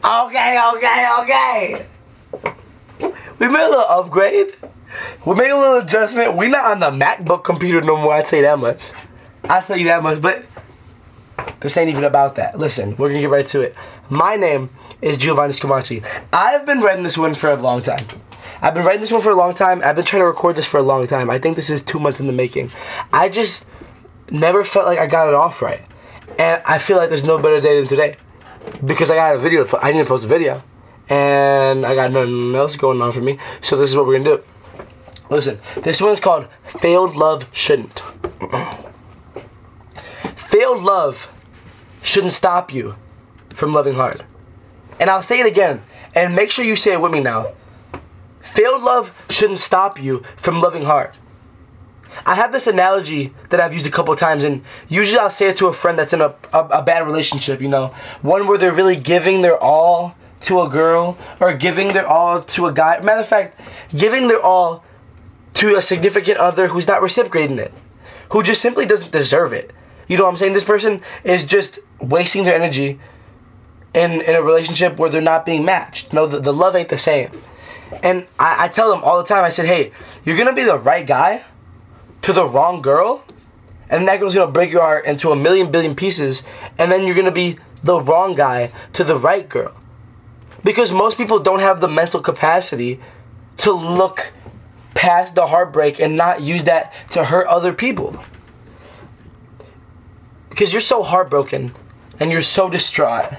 Okay. We made a little upgrade. We made a little adjustment. We're not on the MacBook computer no more, I'll tell you that much. But this ain't even about that. Listen, we're gonna get right to it. My name is Giovanni Scamacci. I've been writing this one for a long time. I've been trying to record this for a long time. I think this is 2 months in the making. I just never felt like I got it off right. And I feel like there's no better day than today. Because I got a video, I need to post a video. And I got nothing else going on for me. So this is what we're gonna do. Listen, this one is called Failed Love Shouldn't. Failed love shouldn't stop you from loving hard. And I'll say it again, and make sure you say it with me now. Failed love shouldn't stop you from loving hard. I have this analogy that I've used a couple of times, and usually I'll say it to a friend that's in a bad relationship, you know. One where they're really giving their all to a girl, or giving their all to a guy. Matter of fact, giving their all to a significant other who's not reciprocating it. Who just simply doesn't deserve it. You know what I'm saying? This person is just wasting their energy in a relationship where they're not being matched. No, the love ain't the same. And I tell them all the time, I said, hey, you're going to be the right guy to the wrong girl, and that girl's going to break your heart into a million billion pieces, and then you're going to be the wrong guy to the right girl. Because most people don't have the mental capacity to look past the heartbreak and not use that to hurt other people. Because you're so heartbroken and you're so distraught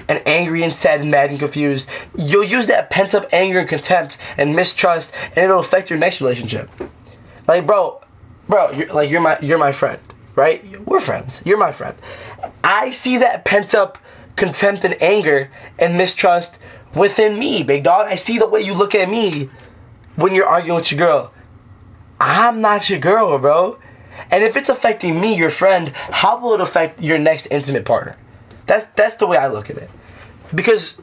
and angry and sad and mad and confused, you'll use that pent up anger and contempt and mistrust, and it'll affect your next relationship. Like, bro, you're my friend, right? We're friends. You're my friend. I see that pent up contempt and anger and mistrust within me, big dog. I see the way you look at me when you're arguing with your girl. I'm not your girl, bro. And if it's affecting me, your friend, how will it affect your next intimate partner? That's the way I look at it. Because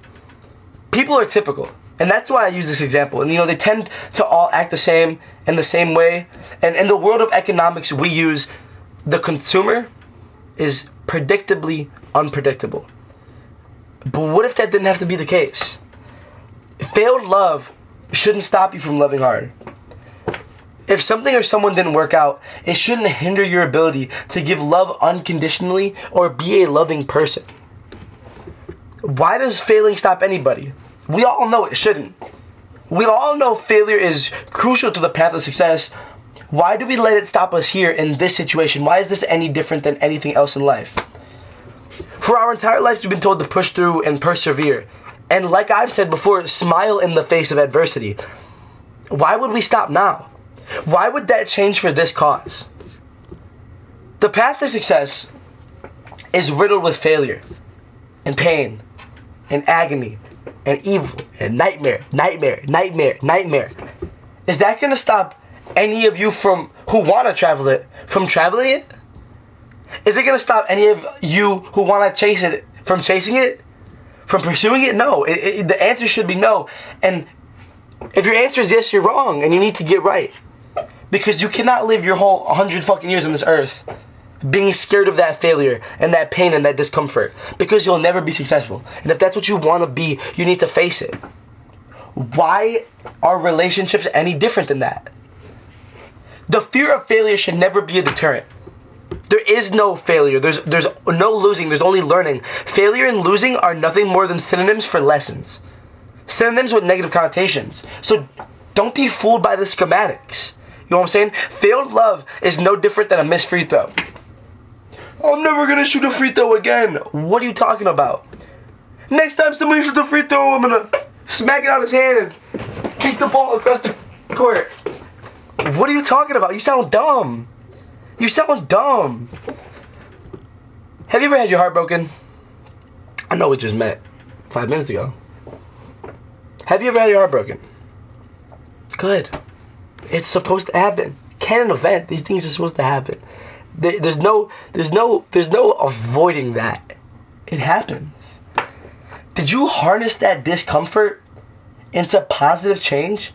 people are typical. And that's why I use this example. And you know, they tend to all act the same in the same way. And in the world of economics, we use the consumer is predictably unpredictable. But what if that didn't have to be the case? Failed love shouldn't stop you from loving hard. If something or someone didn't work out, it shouldn't hinder your ability to give love unconditionally or be a loving person. Why does failing stop anybody? We all know it shouldn't. We all know failure is crucial to the path of success. Why do we let it stop us here in this situation? Why is this any different than anything else in life? For our entire lives, we've been told to push through and persevere. And like I've said before, smile in the face of adversity. Why would we stop now? Why would that change for this cause? The path to success is riddled with failure and pain and agony and evil and nightmare. Is that going to stop any of you who want to travel it from traveling it? Is it going to stop any of you who want to chase it from chasing it? From pursuing it? No. The answer should be no. And if your answer is yes, you're wrong and you need to get right. Because you cannot live your whole 100 fucking years on this earth being scared of that failure and that pain and that discomfort. Because you'll never be successful. And if that's what you want to be, you need to face it. Why are relationships any different than that? The fear of failure should never be a deterrent. There is no failure. There's no losing. There's only learning. Failure and losing are nothing more than synonyms for lessons. Synonyms with negative connotations. So don't be fooled by the schematics. You know what I'm saying? Failed love is no different than a missed free throw. I'm never going to shoot a free throw again. What are you talking about? Next time somebody shoots a free throw, I'm going to smack it out of his hand and kick the ball across the court. What are you talking about? You sound dumb. You sound dumb. Have you ever had your heart broken? I know we just met 5 minutes ago. Have you ever had your heart broken? Good. It's supposed to happen. Canon event. These things are supposed to happen. There's no avoiding that. It happens. Did you harness that discomfort into positive change,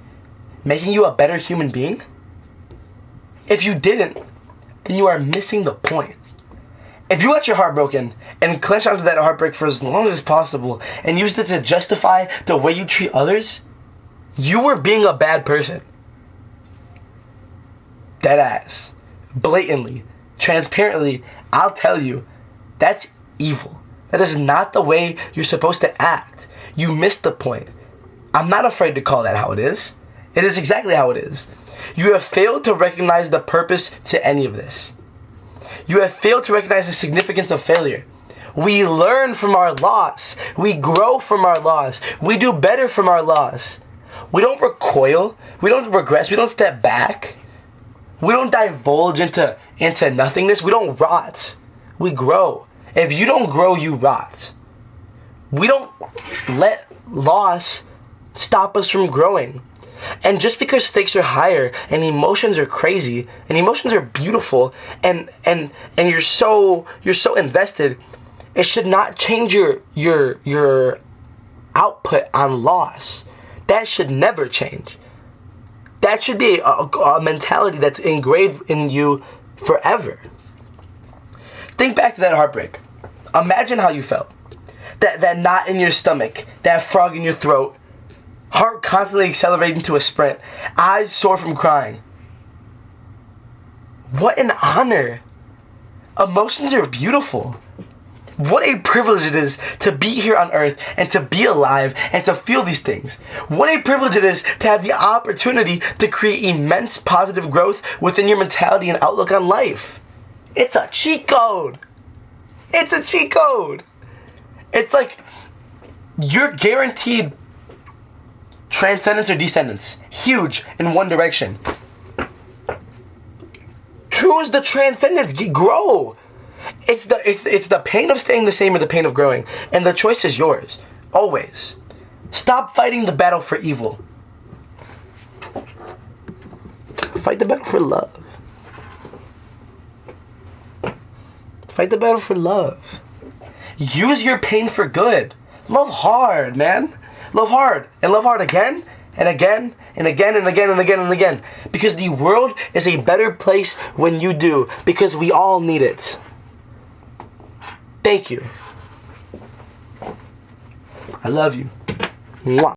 making you a better human being? If you didn't, then you are missing the point. If you got your heart broken and clench onto that heartbreak for as long as possible and used it to justify the way you treat others, you were being a bad person. Dead ass. Blatantly. Transparently, I'll tell you, that's evil. That is not the way you're supposed to act. You missed the point. I'm not afraid to call that how it is. It is exactly how it is. You have failed to recognize the purpose to any of this. You have failed to recognize the significance of failure. We learn from our loss. We grow from our loss. We do better from our loss. We don't recoil. We don't regress. We don't step back. We don't divulge into nothingness. We don't rot. We grow. If you don't grow, you rot. We don't let loss stop us from growing. And just because stakes are higher and emotions are crazy and emotions are beautiful and you're so invested, it should not change your output on loss. That should never change. That should be a mentality that's engraved in you forever. Think back to that heartbreak. Imagine how you felt. That knot in your stomach, that frog in your throat, heart constantly accelerating to a sprint, eyes sore from crying. What an honor. Emotions are beautiful. What a privilege it is to be here on earth and to be alive and to feel these things. What a privilege it is to have the opportunity to create immense positive growth within your mentality and outlook on life. It's a cheat code. It's a cheat code. It's like you're guaranteed transcendence or descendance. Huge in one direction. Choose the transcendence. Grow. It's the pain of staying the same or the pain of growing. And the choice is yours. Always. Stop fighting the battle for evil. Fight the battle for love. Fight the battle for love. Use your pain for good. Love hard, man. Love hard. And love hard again and again and again and again and again and again. Because the world is a better place when you do. Because we all need it. Thank you. I love you. Mwah.